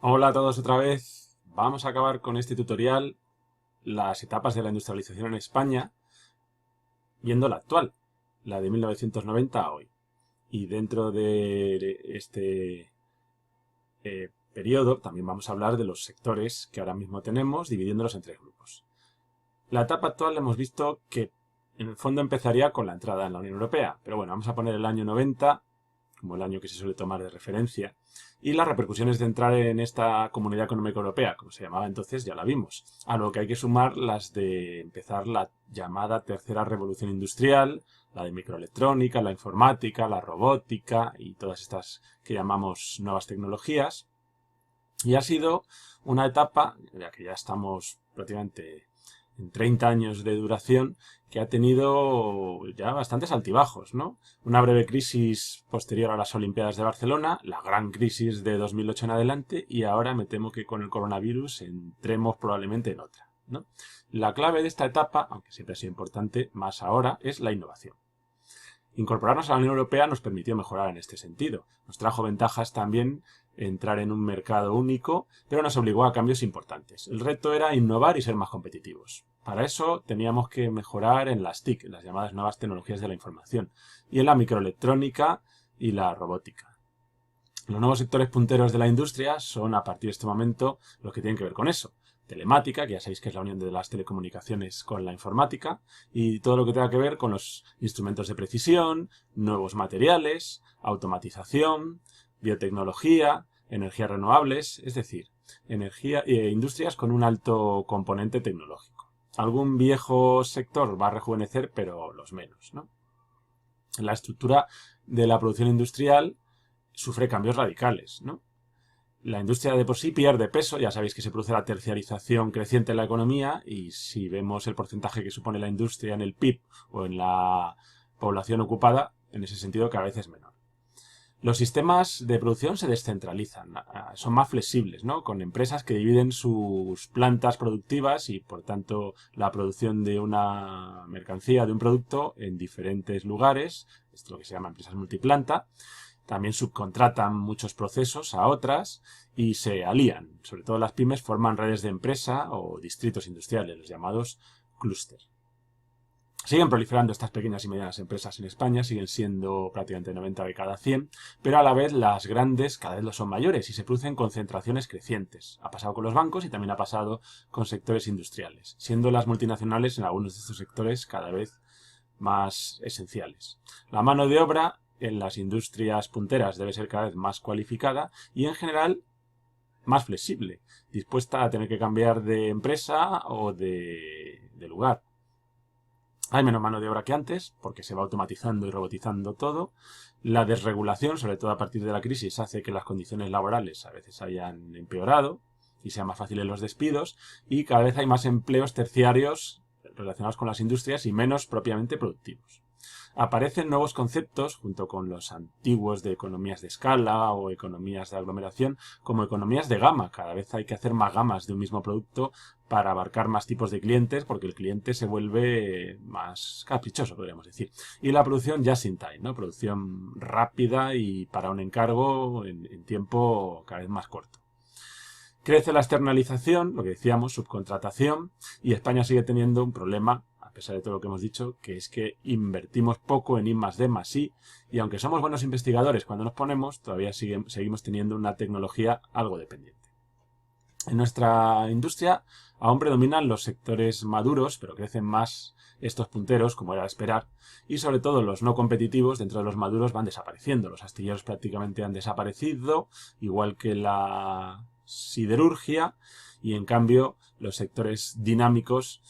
Hola a todos otra vez. Vamos a acabar con este tutorial las etapas de la industrialización en España, viendo la actual, la de 1990 a hoy. Y dentro de este periodo también vamos a hablar de los sectores que ahora mismo tenemos, dividiéndolos en tres grupos. La etapa actual hemos visto que en el fondo empezaría con la entrada en la Unión Europea, pero bueno, vamos a poner el año 90 como el año que se suele tomar de referencia, y las repercusiones de entrar en esta Comunidad Económica Europea, como se llamaba entonces, ya la vimos. A lo que hay que sumar las de empezar la llamada tercera revolución industrial, la de microelectrónica, la informática, la robótica y todas estas que llamamos nuevas tecnologías. Y ha sido una etapa, ya que ya estamos prácticamente en 30 años de duración, que ha tenido ya bastantes altibajos, ¿no? Una breve crisis posterior a las Olimpiadas de Barcelona, la gran crisis de 2008 en adelante, y ahora me temo que con el coronavirus entremos probablemente en otra, ¿no? La clave de esta etapa, aunque siempre ha sido importante, más ahora, es la innovación. Incorporarnos a la Unión Europea nos permitió mejorar en este sentido. Nos trajo ventajas también entrar en un mercado único, pero nos obligó a cambios importantes. El reto era innovar y ser más competitivos. Para eso teníamos que mejorar en las TIC, las llamadas nuevas tecnologías de la información, y en la microelectrónica y la robótica. Los nuevos sectores punteros de la industria son, a partir de este momento, los que tienen que ver con eso. Telemática, que ya sabéis que es la unión de las telecomunicaciones con la informática, y todo lo que tenga que ver con los instrumentos de precisión, nuevos materiales, automatización, biotecnología, energías renovables, es decir, industrias con un alto componente tecnológico. Algún viejo sector va a rejuvenecer, pero los menos, ¿no? La estructura de la producción industrial sufre cambios radicales, ¿no? La industria de por sí pierde peso, ya sabéis que se produce la terciarización creciente en la economía y si vemos el porcentaje que supone la industria en el PIB o en la población ocupada, en ese sentido cada vez es menor. Los sistemas de producción se descentralizan, son más flexibles, ¿no? Con empresas que dividen sus plantas productivas y, por tanto, la producción de una mercancía, de un producto, en diferentes lugares, esto es lo que se llama empresas multiplanta. También subcontratan muchos procesos a otras y se alían. Sobre todo las pymes forman redes de empresa o distritos industriales, los llamados clúster. Siguen proliferando estas pequeñas y medianas empresas en España, siguen siendo prácticamente 90 de cada 100, pero a la vez las grandes cada vez lo son mayores y se producen concentraciones crecientes. Ha pasado con los bancos y también ha pasado con sectores industriales, siendo las multinacionales en algunos de estos sectores cada vez más esenciales. La mano de obra en las industrias punteras debe ser cada vez más cualificada y en general más flexible, dispuesta a tener que cambiar de empresa o de lugar. Hay menos mano de obra que antes, porque se va automatizando y robotizando todo. La desregulación, sobre todo a partir de la crisis, hace que las condiciones laborales a veces hayan empeorado y sean más fáciles los despidos. Y cada vez hay más empleos terciarios relacionados con las industrias y menos propiamente productivos. Aparecen nuevos conceptos, junto con los antiguos de economías de escala o economías de aglomeración, como economías de gama. Cada vez hay que hacer más gamas de un mismo producto para abarcar más tipos de clientes, porque el cliente se vuelve más caprichoso, podríamos decir. Y la producción just in time, ¿no? Producción rápida y para un encargo en tiempo cada vez más corto. Crece la externalización, lo que decíamos, subcontratación, y España sigue teniendo un problema, a pesar de todo lo que hemos dicho, que es que invertimos poco en I+D+I, y aunque somos buenos investigadores cuando nos ponemos, todavía seguimos teniendo una tecnología algo dependiente. En nuestra industria aún predominan los sectores maduros, pero crecen más estos punteros, como era de esperar, y sobre todo los no competitivos dentro de los maduros van desapareciendo. Los astilleros prácticamente han desaparecido, igual que la siderurgia, y en cambio los sectores dinámicos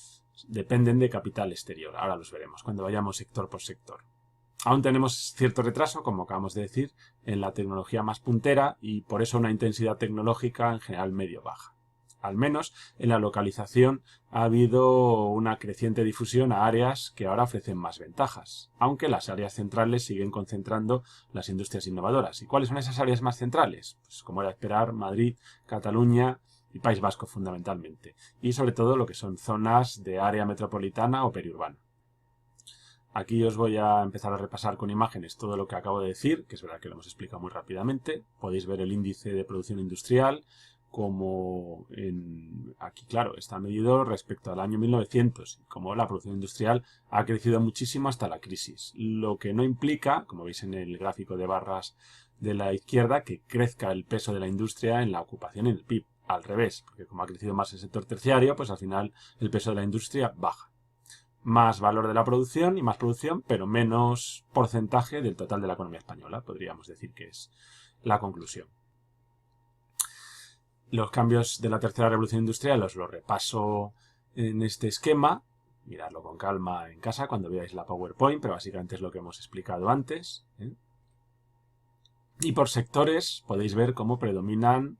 dependen de capital exterior. Ahora los veremos cuando vayamos sector por sector. Aún tenemos cierto retraso, como acabamos de decir, en la tecnología más puntera y por eso una intensidad tecnológica en general medio-baja. Al menos en la localización ha habido una creciente difusión a áreas que ahora ofrecen más ventajas, aunque las áreas centrales siguen concentrando las industrias innovadoras. ¿Y cuáles son esas áreas más centrales? Pues como era de esperar, Madrid, Cataluña y País Vasco fundamentalmente. Y sobre todo lo que son zonas de área metropolitana o periurbana. Aquí os voy a empezar a repasar con imágenes todo lo que acabo de decir, que es verdad que lo hemos explicado muy rápidamente. Podéis ver el índice de producción industrial, como aquí, claro, está medido respecto al año 1900, como la producción industrial ha crecido muchísimo hasta la crisis, lo que no implica, como veis en el gráfico de barras de la izquierda, que crezca el peso de la industria en la ocupación y en el PIB. Al revés, porque como ha crecido más el sector terciario, pues al final el peso de la industria baja. Más valor de la producción y más producción, pero menos porcentaje del total de la economía española, podríamos decir que es la conclusión. Los cambios de la tercera revolución industrial os los repaso en este esquema. Miradlo con calma en casa cuando veáis la PowerPoint, pero básicamente es lo que hemos explicado antes, ¿eh? Y por sectores podéis ver cómo predominan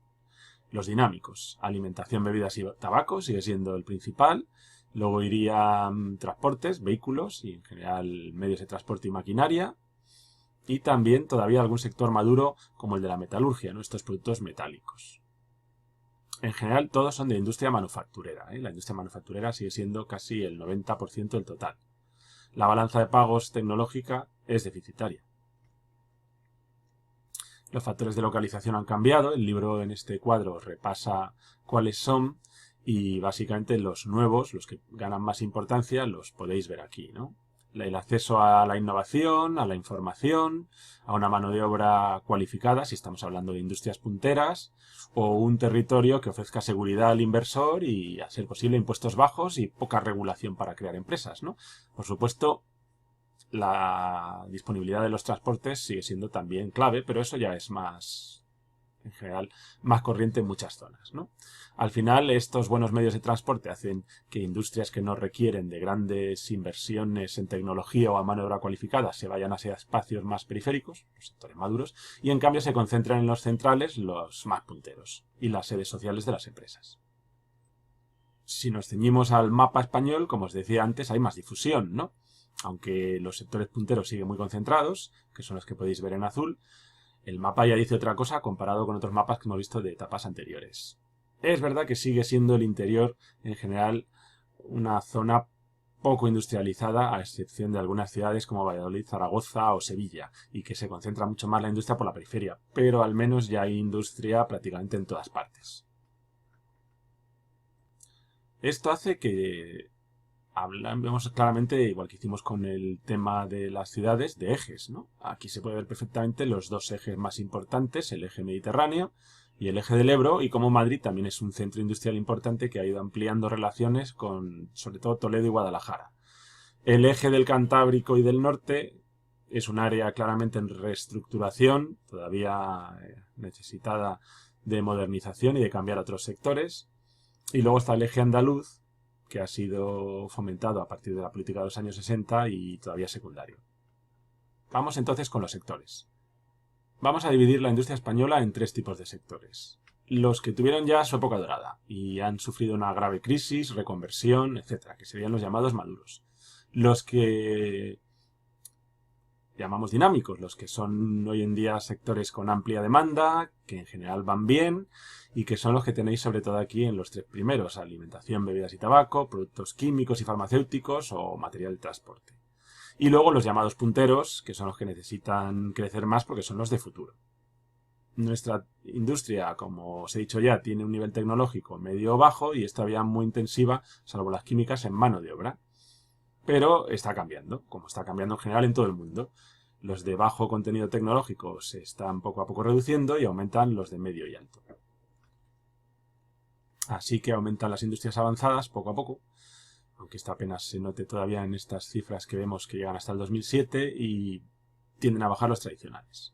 los dinámicos. Alimentación, bebidas y tabaco sigue siendo el principal. Luego irían transportes, vehículos y en general medios de transporte y maquinaria. Y también todavía algún sector maduro como el de la metalurgia, ¿no? Estos productos metálicos. En general todos son de industria manufacturera, ¿eh? La industria manufacturera sigue siendo casi el 90% del total. La balanza de pagos tecnológica es deficitaria. Los factores de localización han cambiado. El libro en este cuadro repasa cuáles son y básicamente los nuevos, los que ganan más importancia, los podéis ver aquí, ¿no? El acceso a la innovación, a la información, a una mano de obra cualificada, si estamos hablando de industrias punteras, o un territorio que ofrezca seguridad al inversor y, a ser posible, impuestos bajos y poca regulación para crear empresas, ¿no? Por supuesto, la disponibilidad de los transportes sigue siendo también clave, pero eso ya es más, en general, más corriente en muchas zonas, ¿no? Al final, estos buenos medios de transporte hacen que industrias que no requieren de grandes inversiones en tecnología o a mano de obra cualificada se vayan hacia espacios más periféricos, los sectores maduros, y en cambio se concentran en los centrales, los más punteros, y las sedes sociales de las empresas. Si nos ceñimos al mapa español, como os decía antes, hay más difusión, ¿no? Aunque los sectores punteros siguen muy concentrados, que son los que podéis ver en azul, el mapa ya dice otra cosa comparado con otros mapas que hemos visto de etapas anteriores. Es verdad que sigue siendo el interior, en general, una zona poco industrializada, a excepción de algunas ciudades como Valladolid, Zaragoza o Sevilla, y que se concentra mucho más la industria por la periferia, pero al menos ya hay industria prácticamente en todas partes. Esto hace que vemos claramente, igual que hicimos con el tema de las ciudades, de ejes, ¿no? Aquí se puede ver perfectamente los dos ejes más importantes, el eje mediterráneo y el eje del Ebro, y como Madrid también es un centro industrial importante que ha ido ampliando relaciones con, sobre todo, Toledo y Guadalajara. El eje del Cantábrico y del norte es un área claramente en reestructuración, todavía necesitada de modernización y de cambiar a otros sectores. Y luego está el eje andaluz, que ha sido fomentado a partir de la política de los años 60 y todavía secundario. Vamos entonces con los sectores. Vamos a dividir la industria española en tres tipos de sectores. Los que tuvieron ya su época dorada y han sufrido una grave crisis, reconversión, etcétera, que serían los llamados maduros. Los que llamamos dinámicos, los que son hoy en día sectores con amplia demanda, que en general van bien y que son los que tenéis sobre todo aquí en los tres primeros: alimentación, bebidas y tabaco, productos químicos y farmacéuticos o material de transporte. Y luego los llamados punteros, que son los que necesitan crecer más porque son los de futuro. Nuestra industria, como os he dicho ya, tiene un nivel tecnológico medio o bajo y es todavía muy intensiva, salvo las químicas, en mano de obra. Pero está cambiando, como está cambiando en general en todo el mundo. Los de bajo contenido tecnológico se están poco a poco reduciendo y aumentan los de medio y alto. Así que aumentan las industrias avanzadas poco a poco, aunque esto apenas se note todavía en estas cifras que vemos que llegan hasta el 2007 y tienden a bajar los tradicionales.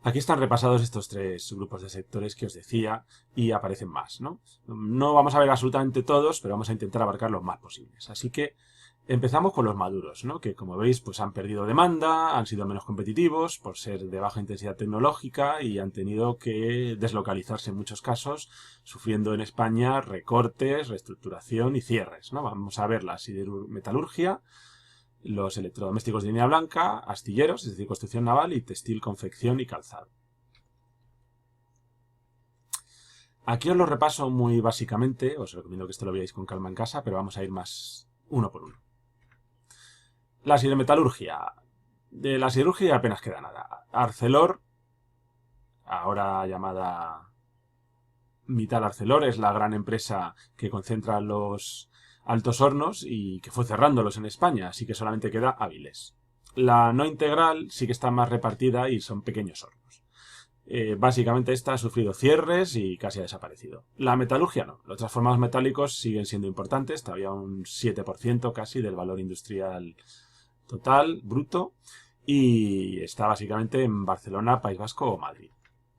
Aquí están repasados estos tres grupos de sectores que os decía y aparecen más, ¿no? No vamos a ver absolutamente todos, pero vamos a intentar abarcar los más posibles. Así que empezamos con los maduros, ¿no? Que como veis pues han perdido demanda, han sido menos competitivos por ser de baja intensidad tecnológica y han tenido que deslocalizarse en muchos casos, sufriendo en España recortes, reestructuración y cierres, ¿no? Vamos a ver la metalurgia, los electrodomésticos de línea blanca, astilleros, es decir, construcción naval, y textil, confección y calzado. Aquí os lo repaso muy básicamente, os recomiendo que esto lo veáis con calma en casa, pero vamos a ir más uno por uno. La sidermetalurgia. De la siderurgia apenas queda nada. Arcelor, ahora llamada Mittal Arcelor es la gran empresa que concentra los Altos Hornos y que fue cerrándolos en España, así que solamente queda Áviles. La no integral sí que está más repartida y son pequeños hornos. Básicamente esta ha sufrido cierres y casi ha desaparecido. La metalurgia no. Los transformados metálicos siguen siendo importantes, todavía un 7% casi del valor industrial total, bruto, y está básicamente en Barcelona, País Vasco o Madrid.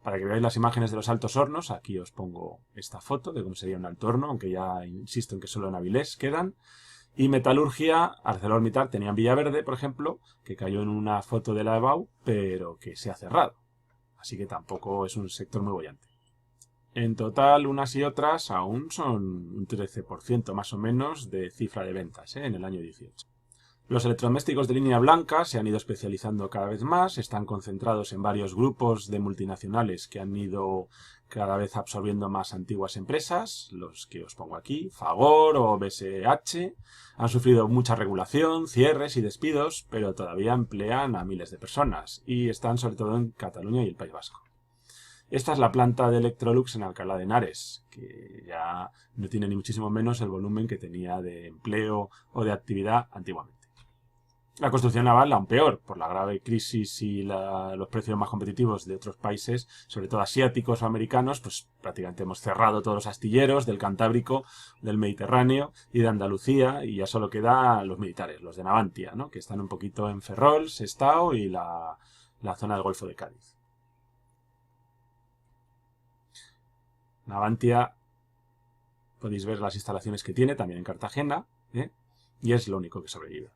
Para que veáis las imágenes de los altos hornos, aquí os pongo esta foto de cómo sería un alto horno, aunque ya insisto en que solo en Avilés quedan. Y metalurgia, ArcelorMittal tenía en Villaverde, por ejemplo, que cayó en una foto de la EBAU, pero que se ha cerrado. Así que tampoco es un sector muy bollante. En total, unas y otras aún son un 13% más o menos de cifra de ventas en el año 18. Los electrodomésticos de línea blanca se han ido especializando cada vez más, están concentrados en varios grupos de multinacionales que han ido cada vez absorbiendo más antiguas empresas, los que os pongo aquí, Fagor o BSH, han sufrido mucha regulación, cierres y despidos, pero todavía emplean a miles de personas y están sobre todo en Cataluña y el País Vasco. Esta es la planta de Electrolux en Alcalá de Henares, que ya no tiene ni muchísimo menos el volumen que tenía de empleo o de actividad antiguamente. La construcción naval aún peor, por la grave crisis y los precios más competitivos de otros países, sobre todo asiáticos o americanos, pues prácticamente hemos cerrado todos los astilleros del Cantábrico, del Mediterráneo y de Andalucía, y ya solo quedan los militares, los de Navantia, ¿no?, que están un poquito en Ferrol, Sestao y la zona del Golfo de Cádiz. Navantia, podéis ver las instalaciones que tiene, también en Cartagena, y es lo único que sobrevive.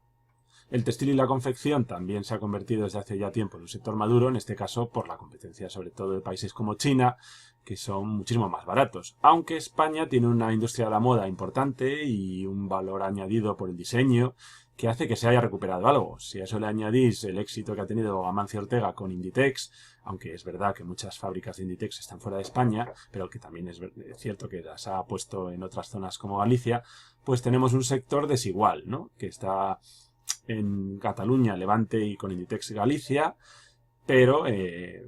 El textil y la confección también se ha convertido desde hace ya tiempo en un sector maduro, en este caso por la competencia sobre todo de países como China, que son muchísimo más baratos. Aunque España tiene una industria de la moda importante y un valor añadido por el diseño que hace que se haya recuperado algo. Si a eso le añadís el éxito que ha tenido Amancio Ortega con Inditex, aunque es verdad que muchas fábricas de Inditex están fuera de España, pero que también es cierto que las ha puesto en otras zonas como Galicia, pues tenemos un sector desigual, ¿no?, que está en Cataluña, Levante y con Inditex Galicia, pero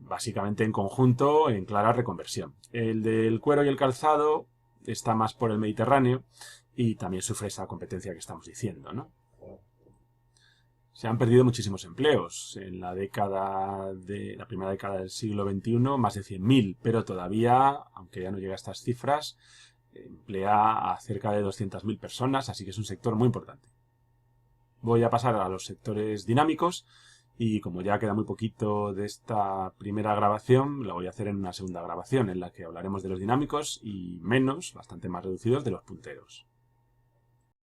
básicamente en conjunto en clara reconversión. El del cuero y el calzado está más por el Mediterráneo y también sufre esa competencia que estamos diciendo, ¿no? Se han perdido muchísimos empleos. En la primera década del siglo XXI, más de 100.000, pero todavía, aunque ya no llega a estas cifras, emplea a cerca de 200.000 personas, así que es un sector muy importante. Voy a pasar a los sectores dinámicos y como ya queda muy poquito de esta primera grabación, la voy a hacer en una segunda grabación en la que hablaremos de los dinámicos y bastante más reducidos, de los punteros.